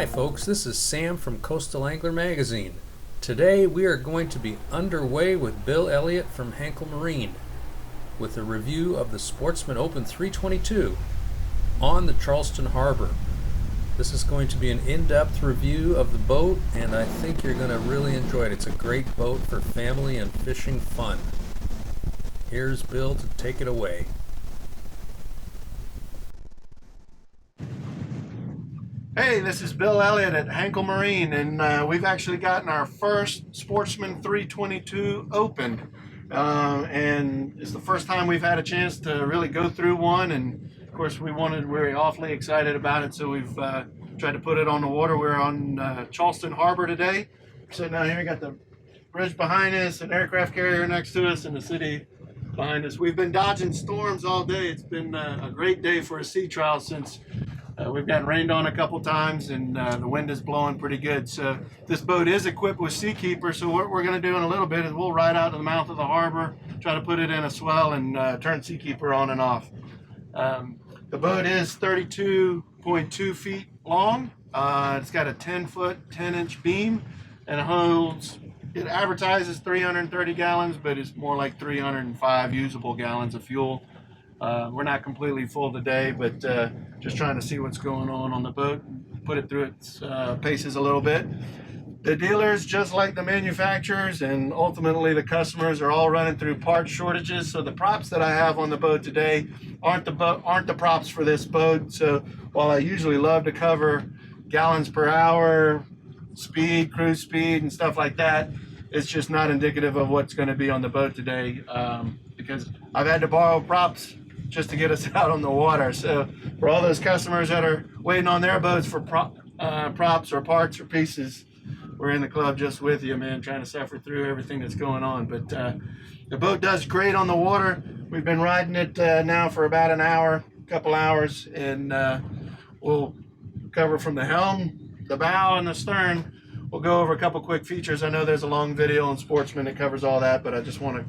Hi folks, this is Sam from Coastal Angler Magazine. Today we are going to be underway with Bill Elliott from Hanckel Marine with a review of the Sportsman Open 322 on the Charleston Harbor. This is going to be an in-depth review of the boat, and I think you're going to really enjoy it. It's a great boat for family and fishing fun. Here's Bill to take it away. Hey, this is Bill Elliott at Hanckel Marine, and we've actually gotten our first Sportsman 322 opened. And it's the first time we've had a chance to really go through one, and of course we're awfully excited about it, so we've tried to put it on the water. We're on Charleston Harbor today. Sitting out here, we got the bridge behind us, an aircraft carrier next to us, and the city behind us. We've been dodging storms all day. It's been a great day for a sea trial since we've gotten rained on a couple times, and the wind is blowing pretty good. So this boat is equipped with SeaKeeper, so what we're going to do in a little bit is we'll ride out to the mouth of the harbor, try to put it in a swell, and turn SeaKeeper on and off. The boat is 32.2 feet long. It's got a 10-foot, 10-inch beam, and it advertises 330 gallons, but it's more like 305 usable gallons of fuel. We're not completely full today, but just trying to see what's going on the boat, put it through its paces a little bit. The dealers, just like the manufacturers and ultimately the customers, are all running through part shortages. So the props that I have on the boat today aren't the props for this boat. So while I usually love to cover gallons per hour, speed, cruise speed, and stuff like that, it's just not indicative of what's going to be on the boat today, because I've had to borrow props just to get us out on the water. So for all those customers that are waiting on their boats for props or parts or pieces, we're in the club just with you, man, trying to suffer through everything that's going on. But the boat does great on the water. We've been riding it now for about an hour, couple hours, and we'll cover from the helm, the bow, and the stern. We'll go over a couple quick features. I know there's a long video on Sportsman that covers all that, but I just want to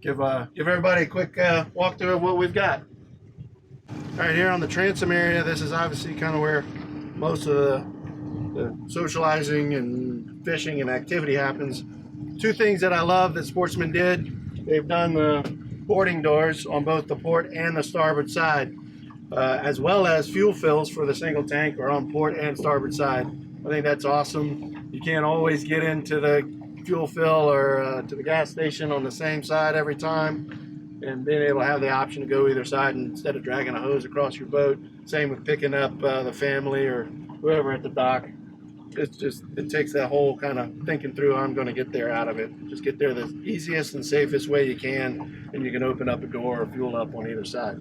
give everybody a quick walkthrough of what we've got. All right, here on the transom area, this is obviously kind of where most of the socializing and fishing and activity happens. Two things that I love that Sportsman did: they've done the boarding doors on both the port and the starboard side, as well as fuel fills for the single tank are on port and starboard side. I think that's awesome. You can't always get into the fuel fill or to the gas station on the same side every time, and being able to have the option to go either side instead of dragging a hose across your boat. Same with picking up the family or whoever at the dock. It takes that whole kind of thinking through, I'm going to get there out of it. Just get there the easiest and safest way you can, and you can open up a door or fuel up on either side.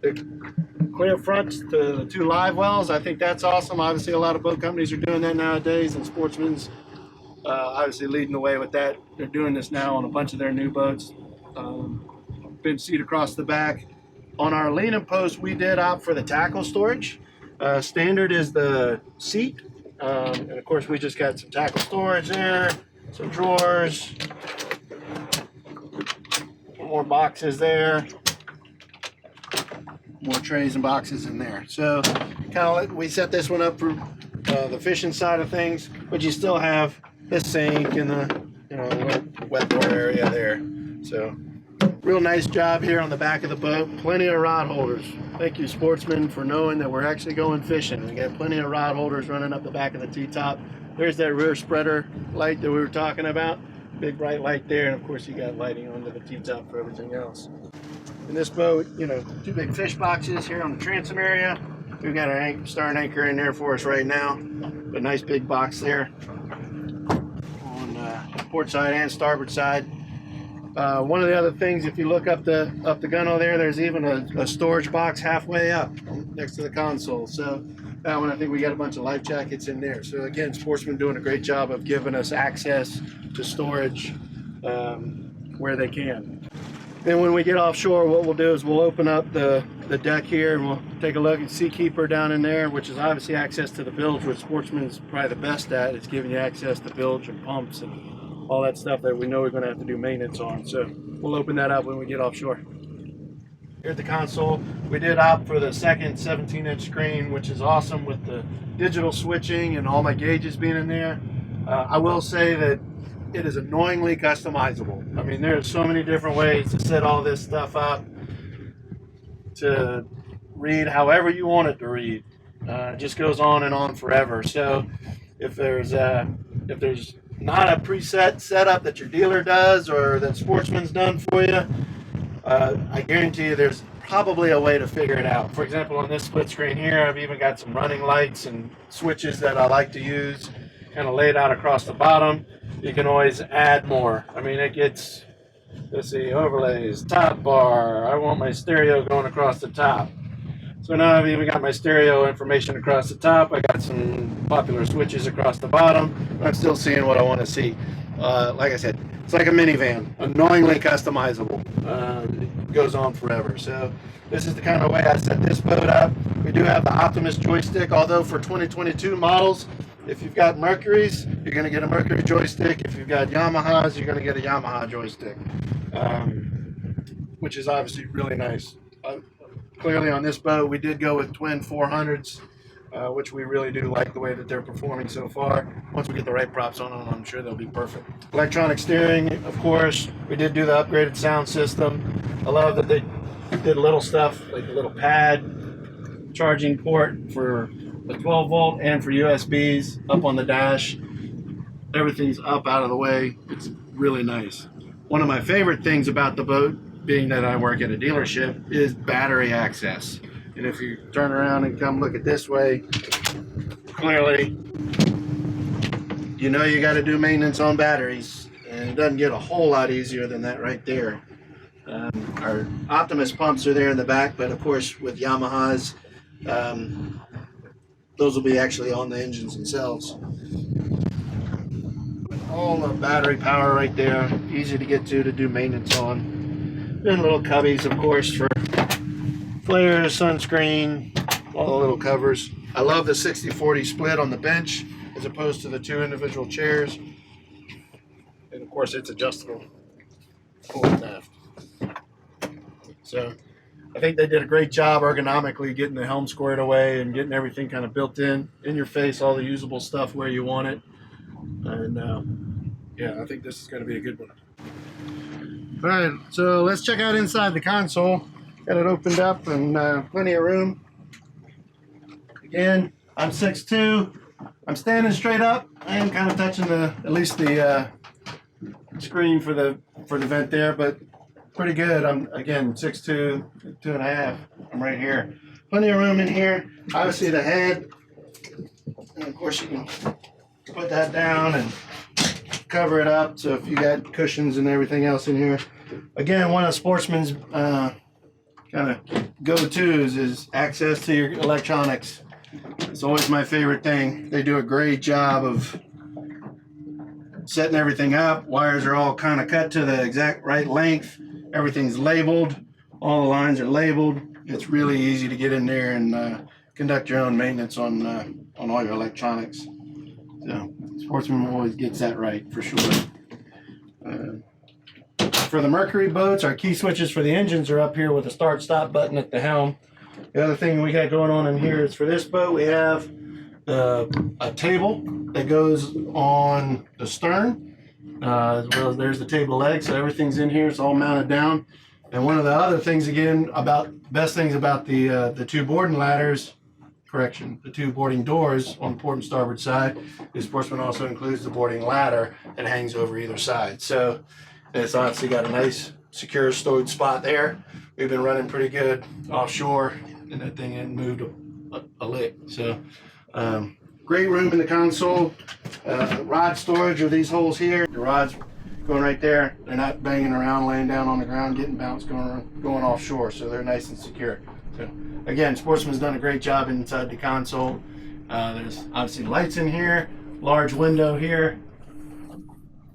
The clear fronts to the two live wells, I think that's awesome. Obviously a lot of boat companies are doing that nowadays, and Sportsman's obviously leading the way with that. They're doing this now on a bunch of their new boats. Bench seat across the back. On our leaning post, we did opt for the tackle storage. Standard is the seat, and of course we just got some tackle storage there, some drawers, more boxes there, more trays and boxes in there. So we set this one up for the fishing side of things, but you still have the sink and the wet door area there. So real nice job here on the back of the boat. Plenty of rod holders. Thank you, Sportsman, for knowing that we're actually going fishing. We got plenty of rod holders running up the back of the T-top. There's that rear spreader light that we were talking about. Big bright light there, and of course you got lighting onto the T-top for everything else. In this boat, two big fish boxes here on the transom area. We've got our stern anchor in there for us right now. A nice big box there on the port side and starboard side. One of the other things, if you look up the gunwale there, there's even a storage box halfway up next to the console. So that one, I think we got a bunch of life jackets in there. So again, Sportsman doing a great job of giving us access to storage where they can. Then when we get offshore, what we'll do is we'll open up the deck here, and we'll take a look at SeaKeeper down in there, which is obviously access to the bilge, which Sportsman's probably the best at. It's giving you access to bilge and pumps and all that stuff that we know we're going to have to do maintenance on. So we'll open that up when we get offshore. here at the console. We did opt for the second 17-inch screen, which is awesome with the digital switching and all my gauges being in there. I will say that it is annoyingly customizable. I mean, there's so many different ways to set all this stuff up to read however you want it to read. It just goes on and on forever. So if there's not a preset setup that your dealer does or that Sportsman's done for you, I guarantee you there's probably a way to figure it out. For example, on this split screen here, I've even got some running lights and switches that I like to use kind of laid out across the bottom. You can always add more. I mean, it gets, let's see, overlays, top bar. I want my stereo going across the top. So now I've even got my stereo information across the top. I got some popular switches across the bottom. I'm still seeing what I want to see. Like I said, it's like a minivan, annoyingly customizable. It goes on forever. So this is the kind of way I set this boat up. We do have the Optimus joystick, although for 2022 models, if you've got Mercuries, you're going to get a Mercury joystick. If you've got Yamahas, you're going to get a Yamaha joystick, which is obviously really nice. Clearly on this boat, we did go with twin 400s, which we really do like the way that they're performing so far. Once we get the right props on them, I'm sure they'll be perfect. Electronic steering, of course. We did do the upgraded sound system. I love that they did little stuff like the little pad charging port for the 12 volt and for USBs up on the dash. Everything's up out of the way. It's really nice. One of my favorite things about the boat, being that I work at a dealership, is battery access. And if you turn around and come look at this way, clearly you know you got to do maintenance on batteries, and it doesn't get a whole lot easier than that right there. Our Optimus pumps are there in the back, but of course with Yamahas, those will be actually on the engines themselves. All the battery power right there, easy to get to do maintenance on. And little cubbies, of course, for flares, sunscreen, all the little covers. I love the 60-40 split on the bench as opposed to the two individual chairs. And of course, it's adjustable forward and aft. So I think they did a great job ergonomically getting the helm squared away and getting everything kind of built in your face, all the usable stuff where you want it. And yeah, I think this is going to be a good one. All right, so let's check out inside the console. Got it opened up and plenty of room. Again, I'm 6'2". I'm standing straight up. I am kind of touching at least the screen for the vent there, but pretty good. I'm again 6'2", 2.5". I'm right here. Plenty of room in here. Obviously the head, and of course you can put that down and cover it up. So if you got cushions and everything else in here. Again, one of Sportsman's kind of go-tos is access to your electronics. It's always my favorite thing. They do a great job of setting everything up. Wires are all kind of cut to the exact right length. Everything's labeled. All the lines are labeled. It's really easy to get in there and conduct your own maintenance on all your electronics. So Sportsman always gets that right for sure. For the Mercury boats, our key switches for the engines are up here with a start-stop button at the helm. The other thing we got going on in here is for this boat, we have a table that goes on the stern, as well as there's the table legs, so everything's in here. It's all mounted down. And one of the other things, again, best things about the two boarding ladders, the two boarding doors on the port and starboard side, is Sportsman also includes the boarding ladder that hangs over either side. So it's obviously got a nice secure stowed spot there. We've been running pretty good offshore, and that thing hadn't moved a lick. So great room in the console. Rod storage are these holes here. The rods going right there. They're not banging around, laying down on the ground, getting bounced, going offshore. So they're nice and secure. So again, Sportsman's done a great job inside the console. There's obviously lights in here, large window here,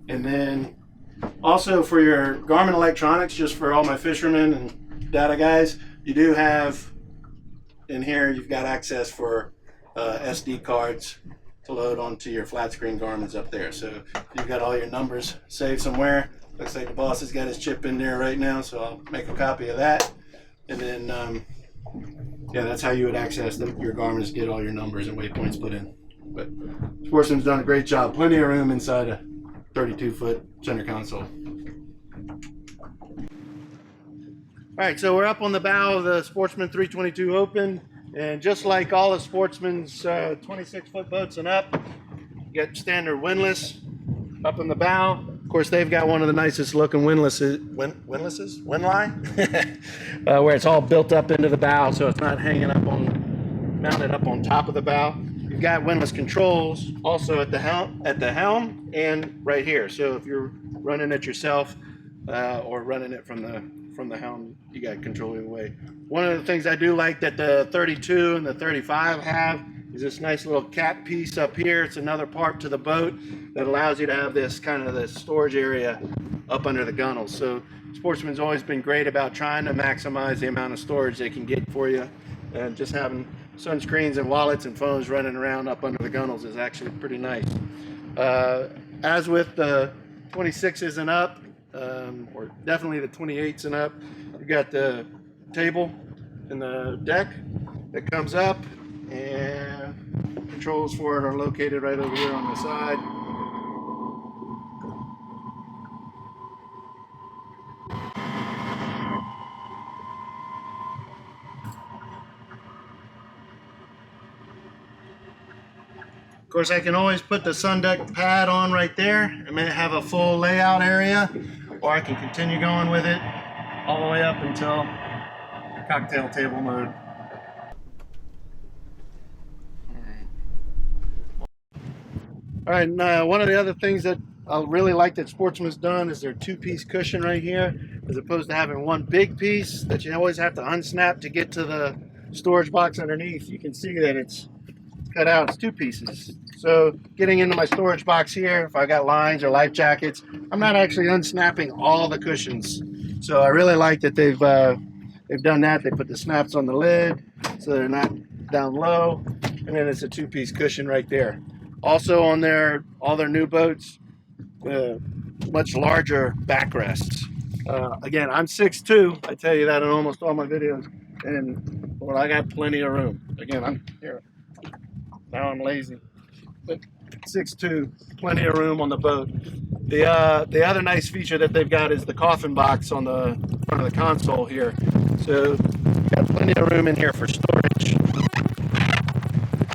and then also for your Garmin electronics, just for all my fishermen and data guys, you do have in here, you've got access for SD cards to load onto your flat screen Garmin's up there. So you've got all your numbers saved somewhere. Looks like the boss has got his chip in there right now, so I'll make a copy of that. and then yeah, that's how you would access your garments, get all your numbers and waypoints put in. But Sportsman's done a great job. Plenty of room inside a 32-foot center console. All right, so we're up on the bow of the Sportsman 322 Open, and just like all of Sportsman's 26-foot boats and up, you got standard windlass up in the bow. Of course, they've got one of the nicest looking windlasses, wind line, where it's all built up into the bow, so it's not hanging up on, mounted up on top of the bow. You've got windlass controls also at the helm and right here. So if you're running it yourself or running it from the helm, you got control either way. One of the things I do like that the 32 and the 35 have is this nice little cap piece up here. It's another part to the boat that allows you to have this kind of this storage area up under the gunnels. So Sportsman's always been great about trying to maximize the amount of storage they can get for you, and just having sunscreens and wallets and phones running around up under the gunnels is actually pretty nice. As with the 26s and up, or definitely the 28s and up, you got the table and the deck that comes up, and controls for it are located right over here on the side. Of course, I can always put the sun deck pad on right there. I may have a full layout area, or I can continue going with it all the way up until cocktail table mode. All right, and one of the other things that I really like that Sportsman's done is their two-piece cushion right here, as opposed to having one big piece that you always have to unsnap to get to the storage box underneath. You can see that it's cut out, it's two pieces. So getting into my storage box here, if I got lines or life jackets, I'm not actually unsnapping all the cushions. So I really like that they've done that. They put the snaps on the lid so they're not down low, and then it's a two-piece cushion right there. Also on all their new boats, much larger backrests. Again, I'm 6'2", I tell you that in almost all my videos, and well, I got plenty of room. Again, I'm here. Now I'm lazy, but 6'2", plenty of room on the boat. The other nice feature that they've got is the coffin box on the front of the console here. So got plenty of room in here for storage.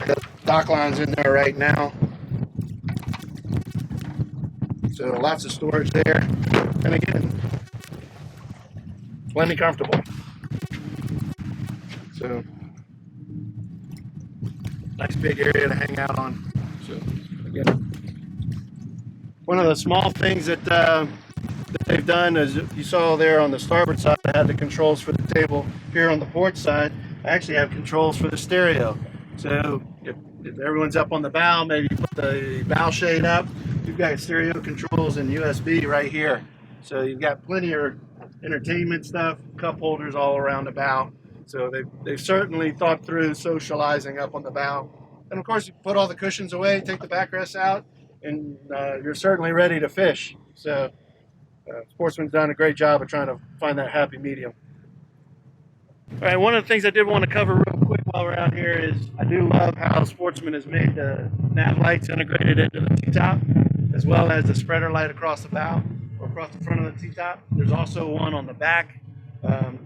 Got dock lines in there right now, so lots of storage there, and again, plenty comfortable. So nice big area to hang out on. So again, one of the small things that they've done is, you saw there on the starboard side, I had the controls for the table. Here on the port side, I actually have controls for the stereo. So if everyone's up on the bow, maybe you put the bow shade up, you've got stereo controls and USB right here. So you've got plenty of entertainment stuff, cup holders all around the bow. So they've certainly thought through socializing up on the bow. And of course, you put all the cushions away, take the backrests out, and you're certainly ready to fish. So Sportsman's done a great job of trying to find that happy medium. All right, one of the things I did want to cover real quick while we're out here is I do love how Sportsman has made the Nav Lights integrated into the T-top, as well as the spreader light across the bow or across the front of the T-top. There's also one on the back.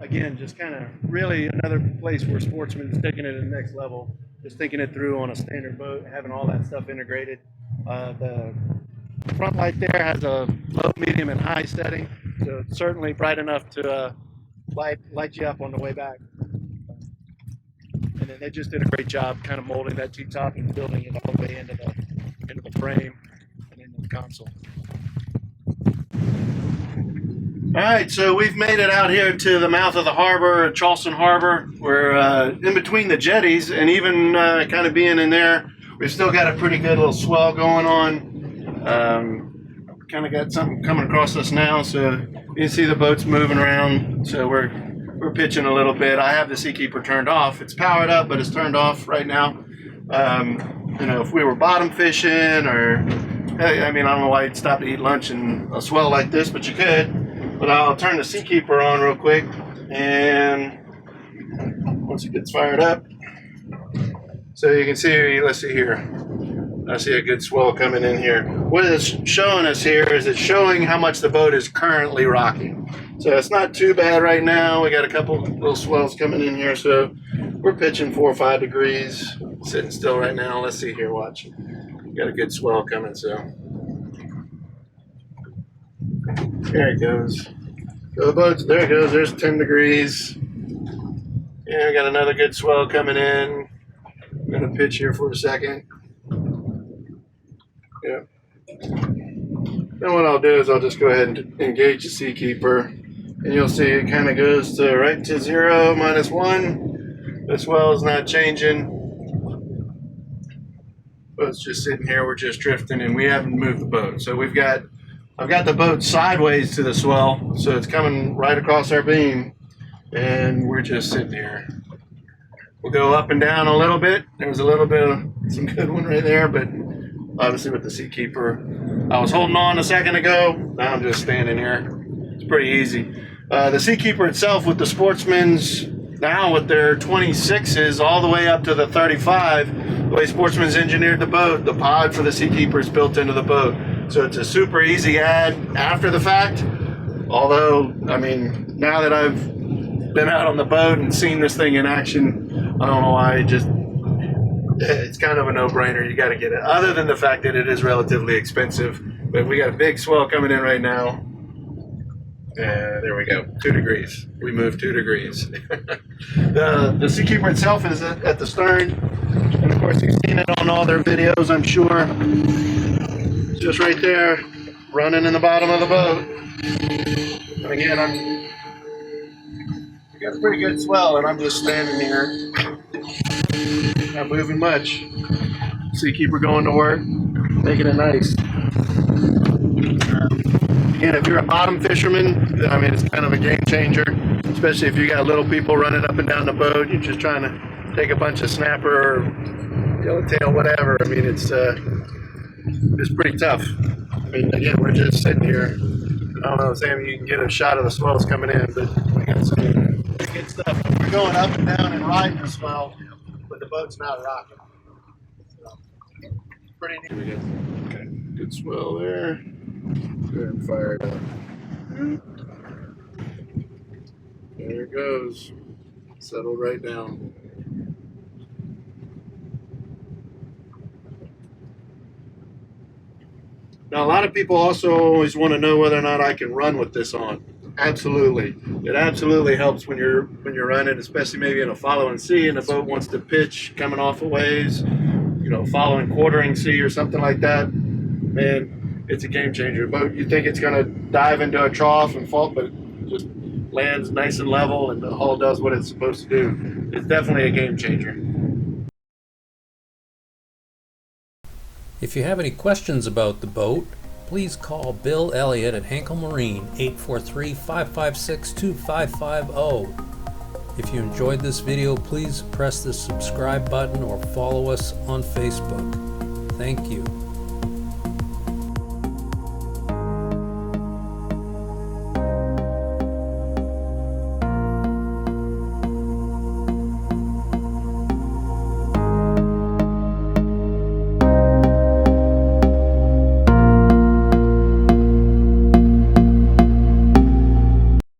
Again, just kind of really another place where Sportsman is taking it to the next level, just thinking it through on a standard boat, having all that stuff integrated. The front light there has a low, medium, and high setting, so it's certainly bright enough to light you up on the way back. And then they just did a great job kind of molding that T-top and building it all the way into the frame and into the console. All right, so we've made it out here to the mouth of the harbor, Charleston Harbor. We're in between the jetties, and even kind of being in there, we've still got a pretty good little swell going on. Kind of got something coming across us now, so you can see the boats moving around. So we're pitching a little bit. I have the SeaKeeper turned off. It's powered up, but it's turned off right now. You know, if we were bottom fishing, or I mean, I don't know why you'd stop to eat lunch in a swell like this, but you could. But I'll turn the SeaKeeper on real quick, and once it gets fired up. So you can see, let's see here. I see a good swell coming in here. What it's showing us here is it's showing how much the boat is currently rocking. So it's not too bad right now. We got a couple little swells coming in here. So we're pitching 4 or 5 degrees, sitting still right now. Let's see here, watch. Got a good swell coming, so. There it goes. So the boat's, there it goes, there's 10 degrees. Yeah, we got another good swell coming in. I'm gonna pitch here for a second. Yeah. Then what I'll do is I'll just go ahead and engage the SeaKeeper, and you'll see it kind of goes to right to 0, -1. The swell is not changing. Boat's just sitting here. We're just drifting, and we haven't moved the boat. So I've got the boat sideways to the swell, so it's coming right across our beam, and we're just sitting here. We'll go up and down a little bit. There was a little bit of some good one right there, but obviously with the SeaKeeper, I was holding on a second ago. Now I'm just standing here. It's pretty easy. The SeaKeeper itself with the Sportsman's, now with their 26s all the way up to the 35, the way Sportsman's engineered the boat, the pod for the SeaKeeper is built into the boat. So it's a super easy add after the fact. Although, I mean, now that I've been out on the boat and seen this thing in action, I don't know why, it's kind of a no-brainer. You got to get it. Other than the fact that it is relatively expensive, but we got a big swell coming in right now. There we go, 2 degrees. We moved 2 degrees. The SeaKeeper itself is at the stern, and of course you've seen it on all their videos, I'm sure. It's just right there, running in the bottom of the boat. And again, we got a pretty good swell, and I'm just standing here, not moving much. SeaKeeper going to work, making it nice. Again, if you're a bottom fisherman, I mean, it's kind of a game changer, especially if you got little people running up and down the boat. You're just trying to take a bunch of snapper or yellowtail, whatever. I mean, it's pretty tough. I mean, again, we're just sitting here. I don't know, Sam, you can get a shot of the swells coming in, but we got some good stuff. We're going up and down and riding the swell, but the boat's not rocking. So, pretty neat. Okay, good swell there. Go ahead and fire it up. There it goes. Settled right down. Now, a lot of people also always want to know whether or not I can run with this on. Absolutely. It absolutely helps when you're running, especially maybe in a following sea and the boat wants to pitch coming off a ways, following quartering sea or something like that. Man, it's a game changer. Boat, you think it's going to dive into a trough and fall, but it just lands nice and level and the hull does what it's supposed to do. It's definitely a game changer. If you have any questions about the boat, please call Bill Elliott at Hanckel Marine, 843-556-2550. If you enjoyed this video, please press the subscribe button or follow us on Facebook. Thank you.